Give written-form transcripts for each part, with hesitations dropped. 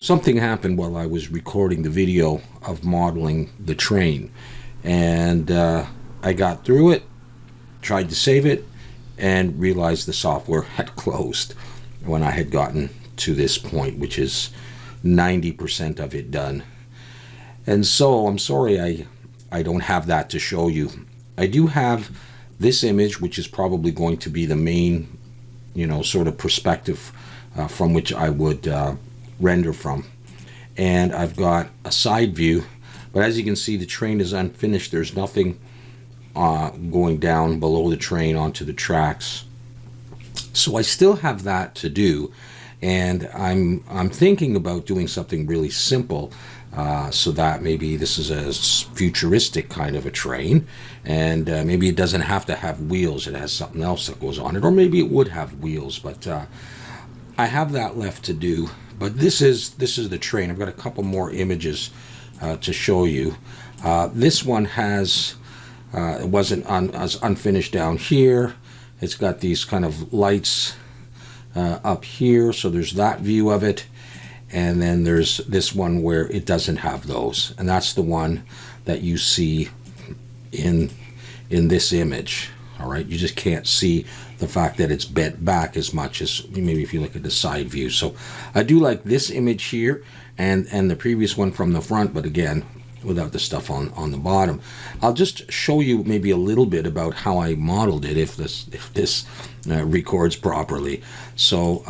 Something happened while I was recording the video of modeling the train, and I got through it, tried to save it, and realized the software had closed when I had gotten to this point, which is 90% of it done. And so I'm sorry I don't have that to show you. I do have this image, which is probably going to be the main, sort of perspective from which I would render from. And I've got a side view, but as you can see, the train is unfinished. There's nothing going down below the train onto the tracks. So I still have that to do, and I'm thinking about doing something really simple, so that maybe this is a futuristic kind of a train, and maybe it doesn't have to have wheels. It has something else that goes on it, or maybe it would have wheels, but I have that left to do. But this is the train. I've got a couple more images to show you. This one has it wasn't as unfinished down here. It's got these kind of lights up here, so there's that view of it, and then there's this one where it doesn't have those, and that's the one that you see in this image. All right, you just can't see the fact that it's bent back as much as maybe if you look at the side view. So I do like this image here and the previous one from the front, but again, without the stuff on the bottom. I'll just show you maybe a little bit about how I modeled it if this records properly. So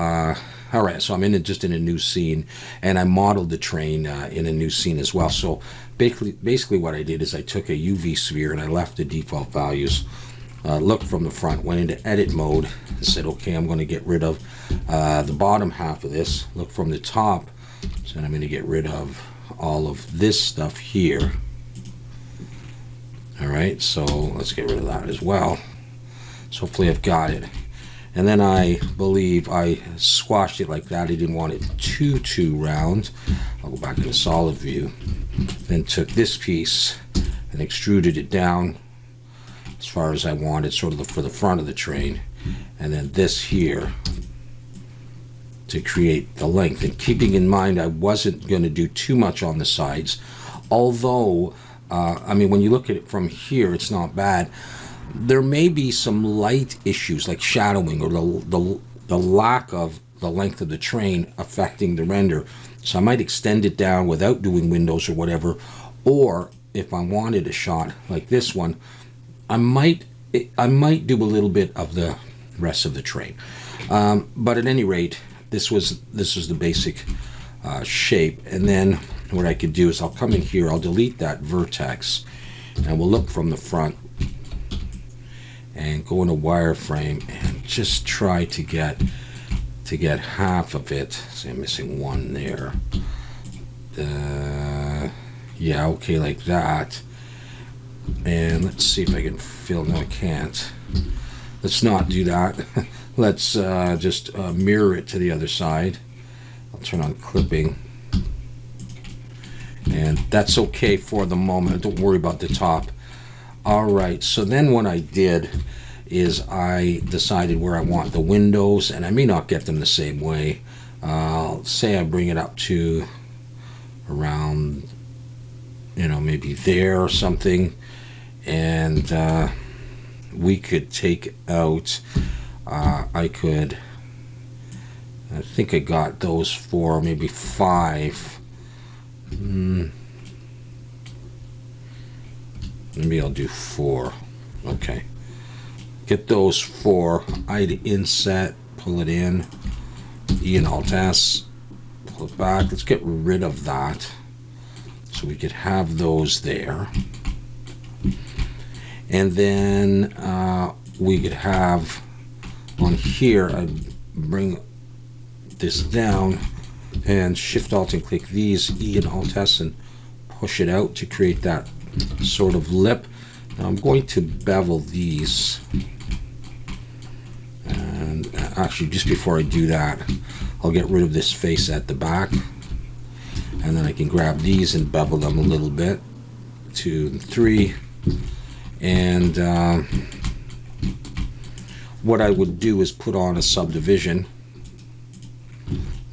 all right, so I'm just in a new scene, and I modeled the train in a new scene as well. So basically what I did is I took a UV sphere and I left the default values. Looked from the front, went into edit mode, and said, okay, I'm going to get rid of the bottom half of this. Look from the top, so I'm going to get rid of all of this stuff here. All right, so let's get rid of that as well. So hopefully I've got it. And then I believe I squashed it like that. I didn't want it too round. I'll go back into solid view. Then took this piece and extruded it down as far as I wanted, sort of for the front of the train, and then this here to create the length. And keeping in mind I wasn't going to do too much on the sides, although I mean, when you look at it from here, it's not bad. There may be some light issues like shadowing or the lack of the length of the train affecting the render, so I might extend it down without doing windows or whatever, or if I wanted a shot like this one, I might do a little bit of the rest of the train, but at any rate, this was the basic shape. And then what I could do is I'll come in here, I'll delete that vertex, and we'll look from the front and go into wireframe and just try to get half of it. See, I'm missing one there. Yeah, okay, like that. And let's see if I can fill. No, I can't. Let's not do that. Let's just mirror it to the other side. I'll turn on clipping. And that's okay for the moment. Don't worry about the top. All right, so then what I did is I decided where I want the windows, and I may not get them the same way. Say I bring it up to around, maybe there or something. And we could take out, I think I got those for maybe 5. Maybe I'll do 4. Okay. Get those 4. I'd inset, pull it in, E and Alt S, pull it back. Let's get rid of that so we could have those there. And then we could have on here, I bring this down and Shift Alt and click these, E and Alt S, and push it out to create that sort of lip. Now I'm going to bevel these, and actually just before I do that, I'll get rid of this face at the back, and then I can grab these and bevel them a little bit, 2 and 3. And what I would do is put on a subdivision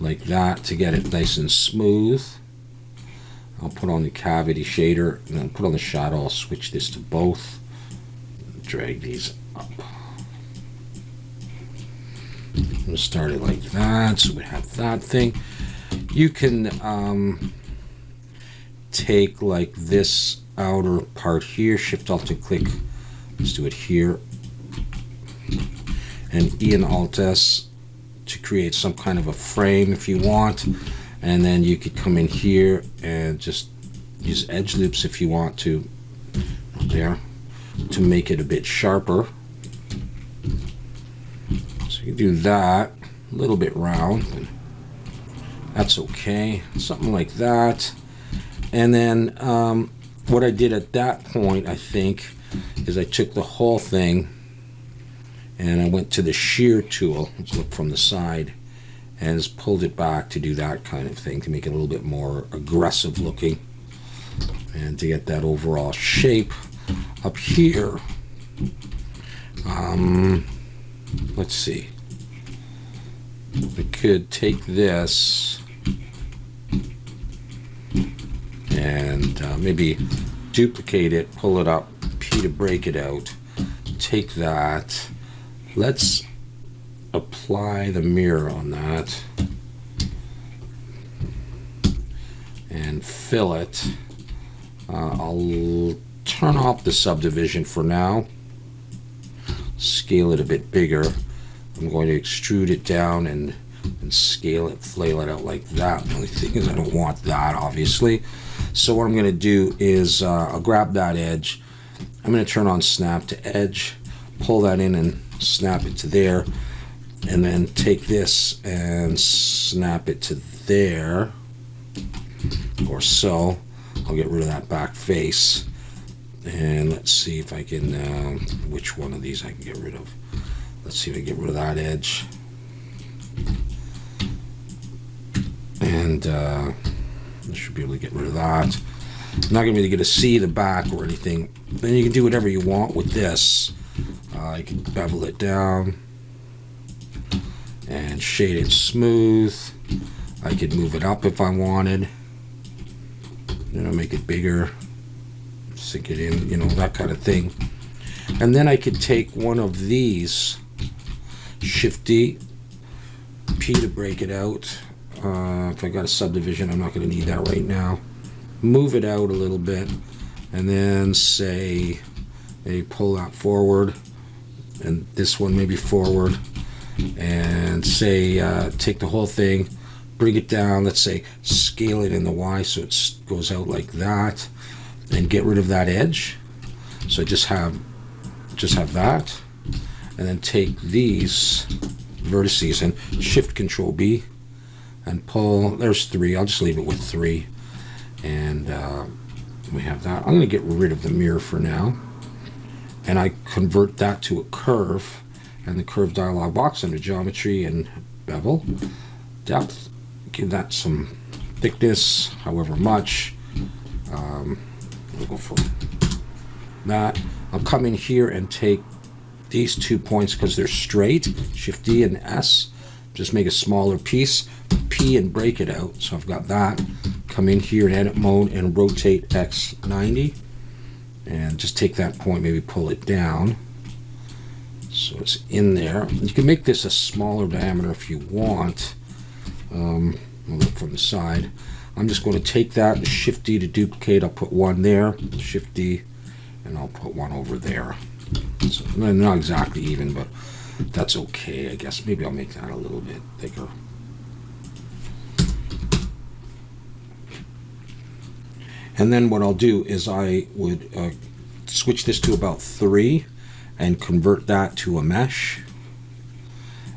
like that to get it nice and smooth. I'll put on the cavity shader and then put on the shadow. I'll switch this to both. Drag these up. I'm going to start it like that, so we have that thing. You can take like this outer part here, Shift Alt and click, let's do it here, and E and Alt S to create some kind of a frame if you want, and then you could come in here and just use edge loops if you want to, there, to make it a bit sharper. So you do that, a little bit round, but that's okay, something like that. And then what I did at that point, I think, is I took the whole thing and I went to the shear tool, let's look from the side, and just pulled it back to do that kind of thing, to make it a little bit more aggressive looking and to get that overall shape. Up here, let's see, we could take this and maybe duplicate it, pull it up, P to break it out, take that, let's apply the mirror on that and fill it. I'll turn off the subdivision for now, scale it a bit bigger. I'm going to extrude it down and scale it, flail it out like that. The only thing is I don't want that, obviously. So what I'm going to do is I'll grab that edge. I'm going to turn on snap to edge, pull that in and snap it to there, and then take this and snap it to there, or so. I'll get rid of that back face, and let's see if I can, which one of these I can get rid of. Let's see if I can get rid of that edge. And I should be able to get rid of that. I'm not going to be able to see the back or anything. Then you can do whatever you want with this. You can bevel it down and shade it smooth. I could move it up if I wanted. You know, make it bigger, sink it in, you know, that kind of thing. And then I could take one of these, Shift D, P to break it out. If I got a subdivision, I'm not going to need that right now. Move it out a little bit, and then say, maybe pull that forward, and this one maybe forward, and say, take the whole thing, bring it down, let's say, scale it in the Y so it goes out like that, and get rid of that edge. So just have that, and then take these vertices and Shift Control B and pull. There's 3. I'll just leave it with 3, and we have that. I'm going to get rid of the mirror for now, and I convert that to a curve, and the curve dialog box under geometry and bevel, depth, give that some thickness, however much. We'll go for that. I'll come in here and take these 2 points because they're straight, Shift D and S, just make a smaller piece, P and break it out. So I've got that. Come in here in edit mode and rotate X 90, and just take that point, maybe pull it down so it's in there. You can make this a smaller diameter if you want. We'll look from the side. I'm just going to take that, Shift D to duplicate. I'll put one there, Shift D, and I'll put one over there. So not exactly even, but that's okay, I guess. Maybe I'll make that a little bit thicker. And then what I'll do is I would switch this to about 3 and convert that to a mesh,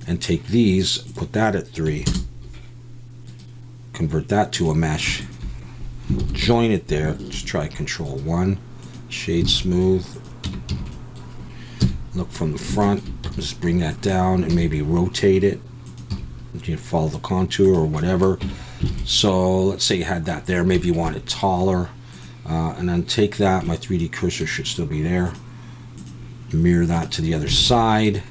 and take these, put that at 3, convert that to a mesh, join it there, just try Control 1, shade smooth, look from the front, just bring that down and maybe rotate it. You can follow the contour or whatever. So let's say you had that there, maybe you want it taller, and then take that, my 3D cursor should still be there, mirror that to the other side,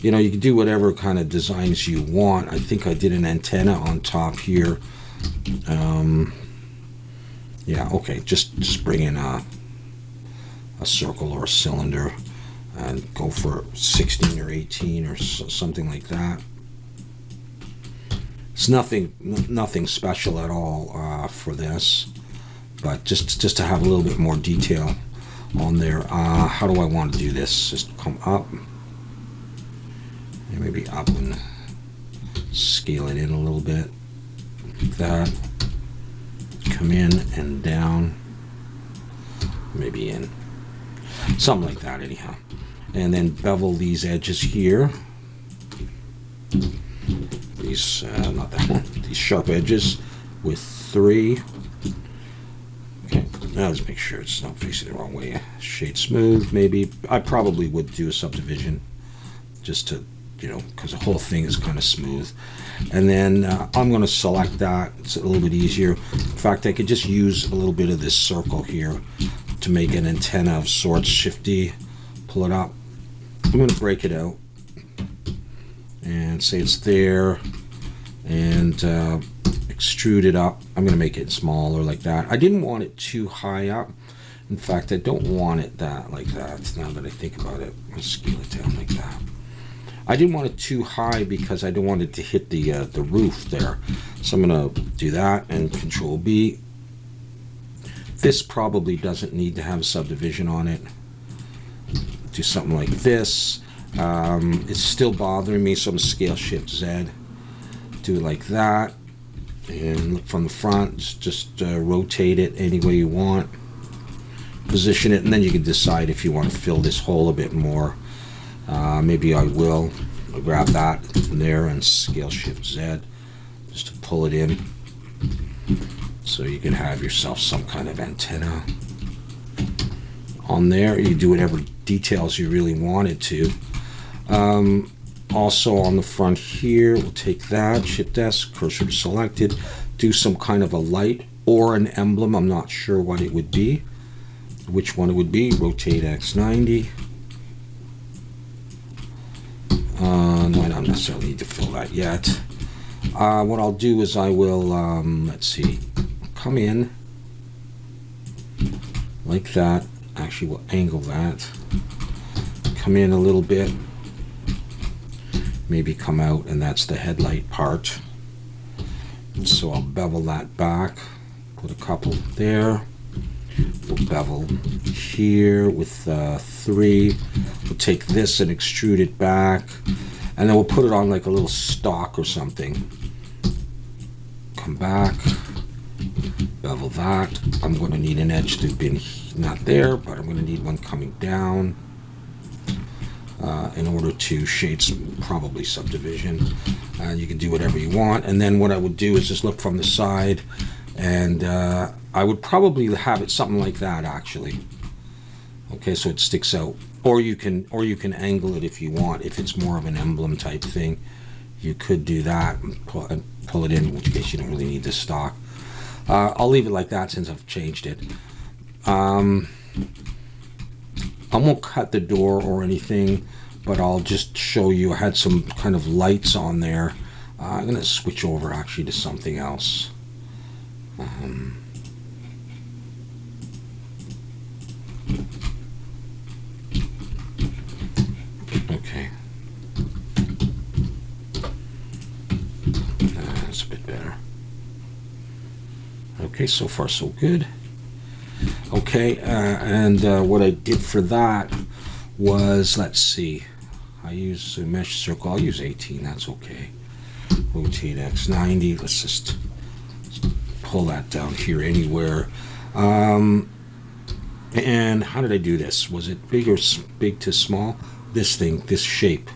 You know, you can do whatever kind of designs you want. I think I did an antenna on top here. Yeah, okay, just bring in a circle or a cylinder and go for 16 or 18 or something like that. It's nothing special at all for this, but just to have a little bit more detail on there. How do I want to do this? Just come up, and maybe up and scale it in a little bit, like that. Come in and down, maybe in, something like that anyhow. And then bevel these edges here. These, not that one, these sharp edges with 3. Okay, now let's make sure it's not facing the wrong way. Shade smooth, maybe. I probably would do a subdivision just to, you know, because the whole thing is kind of smooth. And then I'm going to select that. It's a little bit easier. In fact, I could just use a little bit of this circle here to make an antenna of sorts. Shift-D, pull it up. I'm going to break it out and say it's there, and extrude it up. I'm going to make it smaller like that. I didn't want it too high up. In fact, I don't want it like that. Now that I think about it, I'll scale it down like that. I didn't want it too high because I don't want it to hit the roof there. So I'm going to do that and Control B. This probably doesn't need to have a subdivision on it. Do something like this. It's still bothering me, so I'm going to scale Shift Z. Do it like that. And look from the front, just rotate it any way you want. Position it, and then you can decide if you want to fill this hole a bit more. Maybe I will. I'll grab that from there and scale Shift Z just to pull it in, so you can have yourself some kind of antenna on there. You do whatever details you really wanted to. Also on the front here, we'll take that, Shift S, cursor selected, do some kind of a light or an emblem. I'm not sure what it would be, which one it would be. Rotate X 90. No, I don't necessarily need to fill that yet. What I'll do is I will, let's see, come in like that. Actually, we'll angle that. Come in a little bit. Maybe come out, and that's the headlight part. So I'll bevel that back. Put a couple there. We'll bevel here with 3. We'll take this and extrude it back, and then we'll put it on like a little stock or something. Come back, bevel that. I'm going to need an edge to be not there, but I'm going to need one coming down in order to shade some, probably subdivision. You can do whatever you want. And then what I would do is just look from the side, and I would probably have it something like that actually. Okay, so it sticks out. Or you can angle it if you want. If it's more of an emblem type thing, you could do that and pull it in case you don't really need the stock. I'll leave it like that since I've changed it. I won't cut the door or anything, but I'll just show you. I had some kind of lights on there. I'm going to switch over actually to something else. Okay. That's a bit better. Okay, so far so good. Okay, and what I did for that was, let's see, I use a mesh circle. I'll use 18, that's okay. Rotate X 90. Let's just pull that down here anywhere. And how did I do this? Was it big to small? This thing, this shape.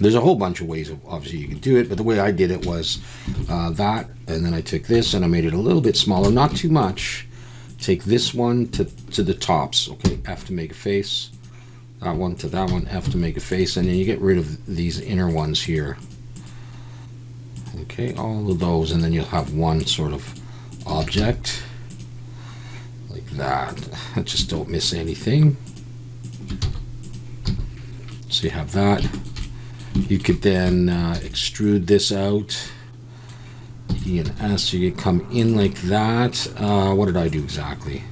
There's a whole bunch of ways of, obviously you can do it, but the way I did it was that, and then I took this and I made it a little bit smaller, not too much. Take this one to the tops, okay, F to make a face, that one to that one, F to make a face, and then you get rid of these inner ones here. Okay, all of those, and then you'll have one sort of object like that. Just don't miss anything. So you have that. You could then extrude this out. E and S, so you come in like that. What did I do exactly?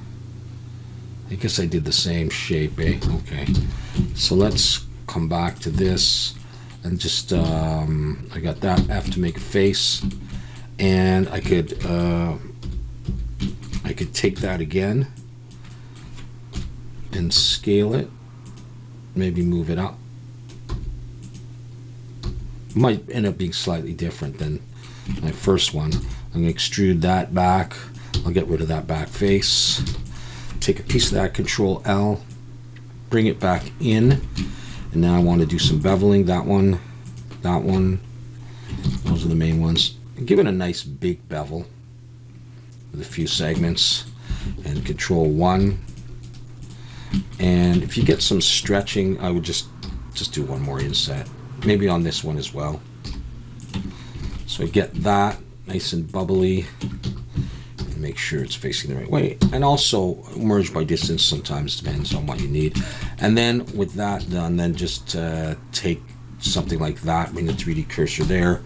I guess I did the same shape, eh? Okay. So let's come back to this and just, I got that F to make a face. And I could take that again and scale it, maybe move it up. Might end up being slightly different than my first one. I'm going to extrude that back. I'll get rid of that back face. Take a piece of that, Control L, bring it back in, and now I want to do some beveling. That one, those are the main ones. Give it a nice big bevel with a few segments, and Control 1. And if you get some stretching, I would just do one more inset, maybe on this one as well. So I get that nice and bubbly, and make sure it's facing the right way. And also merge by distance sometimes, depends on what you need. And then with that done, then just take something like that, bring the 3D cursor there,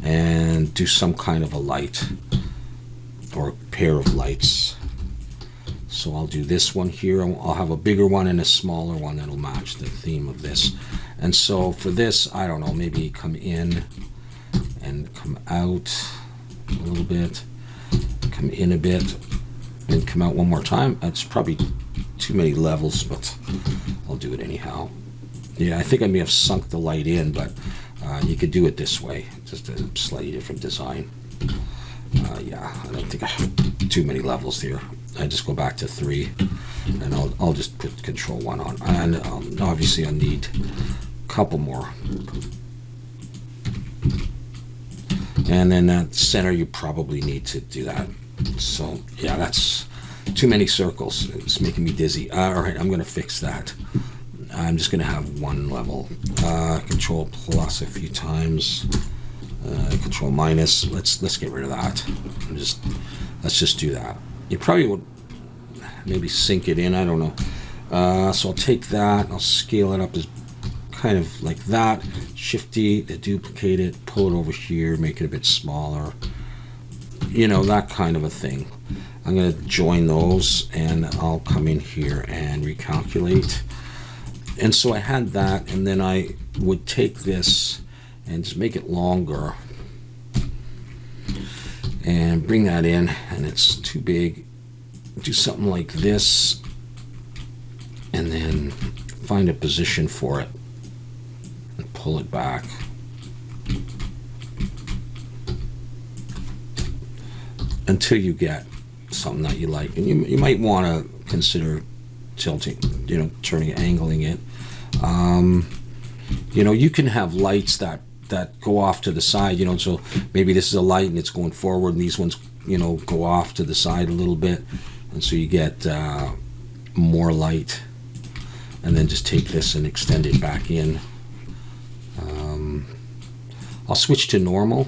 and do some kind of a light or a pair of lights. So I'll do this one here. I'll have a bigger one and a smaller one that'll match the theme of this. And so for this, I don't know, maybe come in and come out a little bit, come in a bit, and come out one more time. That's probably too many levels, but I'll do it anyhow. Yeah, I think I may have sunk the light in, but you could do it this way, just a slightly different design. Yeah, I don't think I have too many levels here. I just go back to 3, and I'll just put Control 1 on. And obviously I need a couple more. And then that center, you probably need to do that. So yeah, that's too many circles. It's making me dizzy. All right, I'm going to fix that. I'm just going to have one level. Control plus a few times. Control minus. Let's get rid of that. Let's just do that. You probably would maybe sink it in. I don't know. So I'll take that. I'll scale it up as kind of like that. Shift D to duplicate it. Pull it over here. Make it a bit smaller. You know, that kind of a thing. I'm going to join those, and I'll come in here and recalculate. And so I had that, and then I would take this and just make it longer and bring that in, and it's too big. Do something like this, and then find a position for it and pull it back. Until you get something that you like. And you might want to consider tilting, you know, turning, angling it. You know, you can have lights that go off to the side, you know, so maybe this is a light and it's going forward, and these ones, you know, go off to the side a little bit, and so you get more light. And then just take this and extend it back in. I'll switch to normal,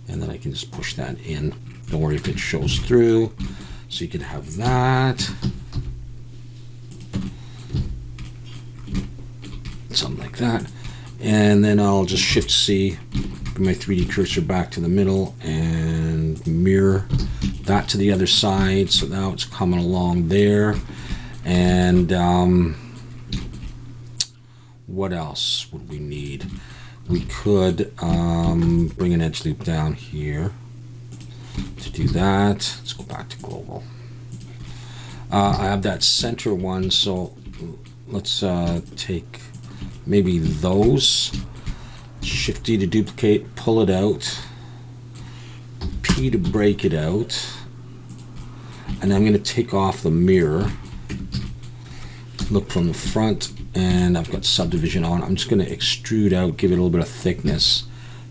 and then I can just push that in. Don't worry if it shows through. So you can have that. Something like that. And then I'll just Shift C, bring my 3D cursor back to the middle, and mirror that to the other side. So now it's coming along there. And what else would we need? We could bring an edge loop down here. To do that, let's go back to global. I have that center one, so let's take maybe those. Shift D to duplicate, pull it out. P to break it out. And I'm going to take off the mirror. Look from the front, and I've got subdivision on. I'm just going to extrude out, give it a little bit of thickness.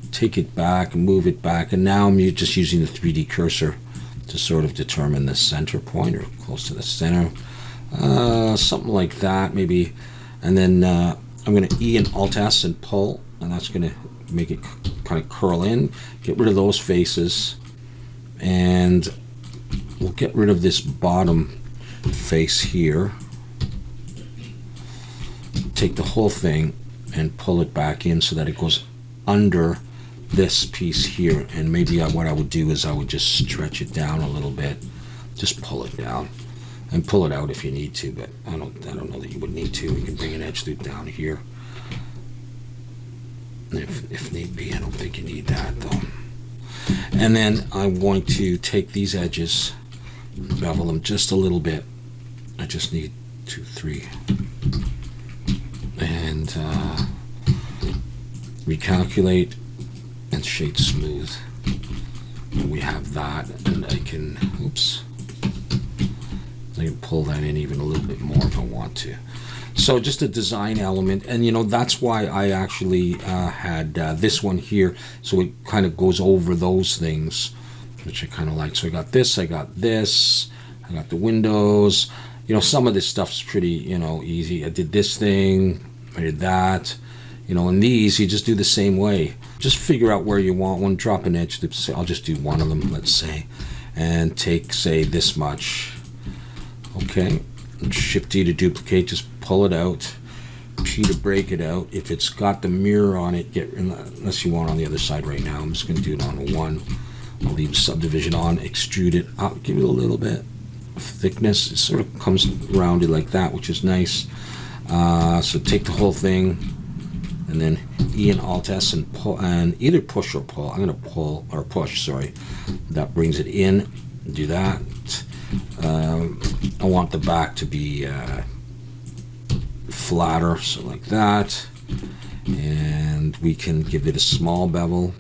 Take it back, move it back, and now I'm just using the 3D cursor to sort of determine the center point, or close to the center. Something like that, maybe. And then I'm going to E and Alt S and pull, and that's going to make it kind of curl in. Get rid of those faces, and we'll get rid of this bottom face here. take the whole thing and pull it back in so that it goes under this piece here. And maybe what I would do is I would just stretch it down a little bit, just pull it down, and pull it out if you need to, but I don't know that you would need to. You can bring an edge loop down here if need be. I don't think you need that though. And then I'm going to take these edges, bevel them just a little bit. I just need 2, 3, and recalculate and shade smooth. And we have that, and I can, oops, I can pull that in even a little bit more if I want to. So just a design element, and you know, that's why I actually had this one here, so it kind of goes over those things, which I kind of like. So I got this, I got this, I got the windows. You know, some of this stuff's pretty, you know, easy. I did this thing, I did that. You know, and these, you just do the same way. Just figure out where you want one, drop an edge loop. I'll just do one of them, let's say, and take, say, this much. Okay, Shift D to duplicate, just pull it out. P to break it out. If it's got the mirror on it, unless you want on the other side right now, I'm just going to do it on 1. I'll leave subdivision on, extrude it up, give it a little bit of thickness. It sort of comes rounded like that, which is nice. So take the whole thing, and then E and Alt S and pull, and either push or pull. I'm going to pull or push, sorry. That brings it in. Do that. I want the back to be flatter, so like that. And we can give it a small bevel.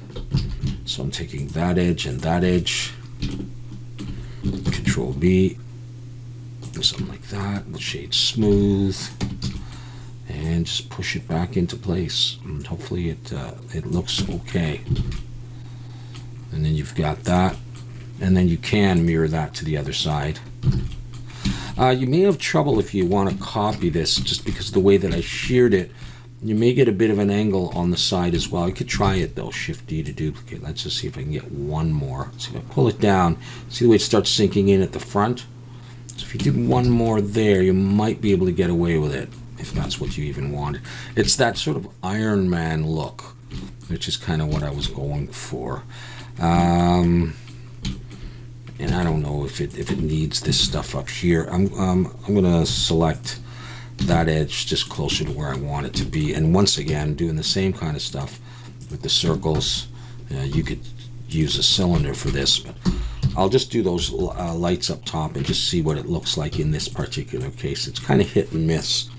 So I'm taking that edge and that edge. Control B. Something like that. We'll shade smooth. And just push it back into place. And hopefully it looks okay. And then you've got that. And then you can mirror that to the other side. You may have trouble if you want to copy this, just because of the way that I sheared it. You may get a bit of an angle on the side as well. You could try it though, Shift D to duplicate. Let's just see if I can get one more. So if I pull it down, see the way it starts sinking in at the front? So if you did one more there, you might be able to get away with it, if that's what you even wanted. It's that sort of Iron Man look, which is kind of what I was going for. And I don't know if it needs this stuff up here. I'm gonna select that edge just closer to where I want it to be. And once again, doing the same kind of stuff with the circles. You could use a cylinder for this, but I'll just do those lights up top and just see what it looks like in this particular case. It's kind of hit and miss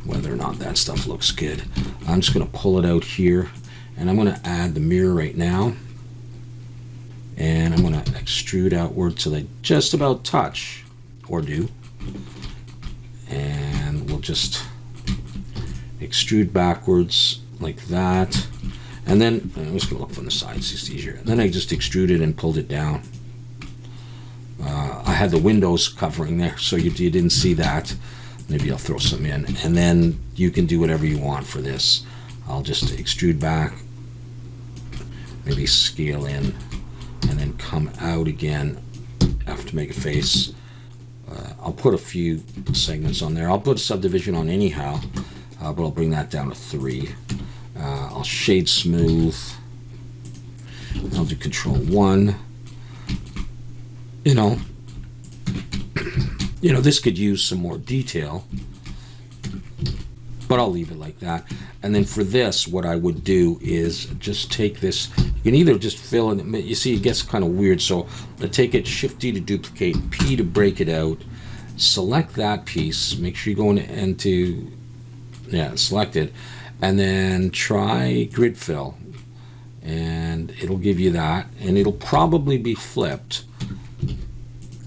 whether or not that stuff looks good. I'm just gonna pull it out here, and I'm gonna add the mirror right now. And I'm going to extrude outward so they just about touch, or do. And we'll just extrude backwards like that. And then I'm just going to look from the sides, it's easier. And then I just extruded and pulled it down. I had the windows covering there, so you didn't see that. Maybe I'll throw some in. And then you can do whatever you want for this. I'll just extrude back, maybe scale in, and then come out again after make a face. I'll put a few segments on there. I'll put a subdivision on anyhow, but I'll bring that down to 3. I'll shade smooth. I'll do Control 1. You know, this could use some more detail, but I'll leave it like that. And then for this, what I would do is just take this. You can either just fill in, you see it gets kind of weird, so I take it, Shift D to duplicate, P to break it out, select that piece, make sure you go into, select it, and then try grid fill, and it'll give you that, and it'll probably be flipped,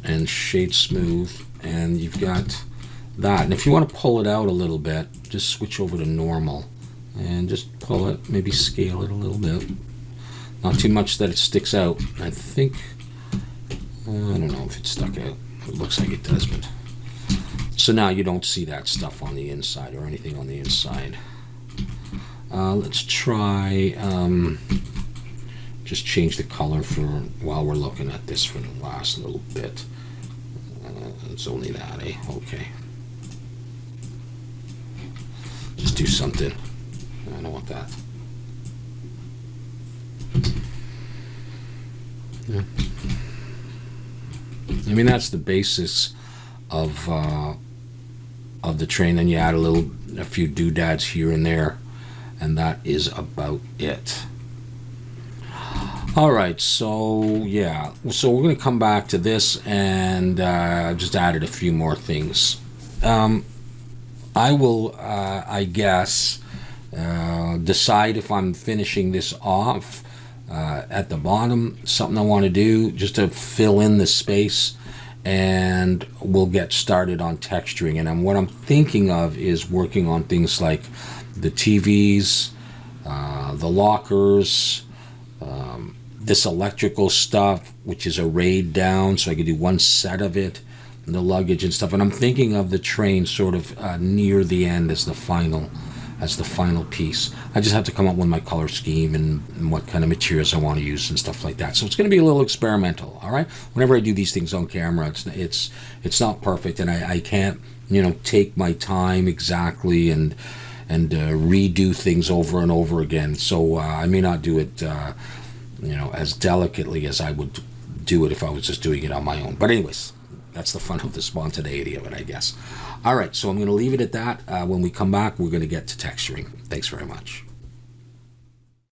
and shade smooth, and you've got that. And if you want to pull it out a little bit, just switch over to normal and just pull it, maybe scale it a little bit, not too much that it sticks out. I think, I don't know if it stuck out. It looks like it does, but so now you don't see that stuff on the inside or anything on the inside. Let's try just change the color for while we're looking at this for the last little bit. It's only that, eh? Okay. Just do something. I don't want that. Yeah. I mean, that's the basis of the train. Then you add a few doodads here and there, and that is about it. All right, so yeah, so we're going to come back to this, and just added a few more things. I will, I guess, decide if I'm finishing this off at the bottom, something I want to do just to fill in the space, and we'll get started on texturing. And what I'm thinking of is working on things like the TVs, the lockers, this electrical stuff, which is arrayed down, so I could do one set of it, and the luggage and stuff. And I'm thinking of the train sort of near the end as the final piece. I just have to come up with my color scheme and what kind of materials I want to use and stuff like that. So it's going to be a little experimental. All right. Whenever I do these things on camera, it's not perfect, and I can't take my time exactly and redo things over and over again. So I may not do it as delicately as I would do it if I was just doing it on my own. But anyways, that's the fun of the spontaneity of it, I guess. All right, so I'm going to leave it at that. When we come back, we're going to get to texturing. Thanks very much.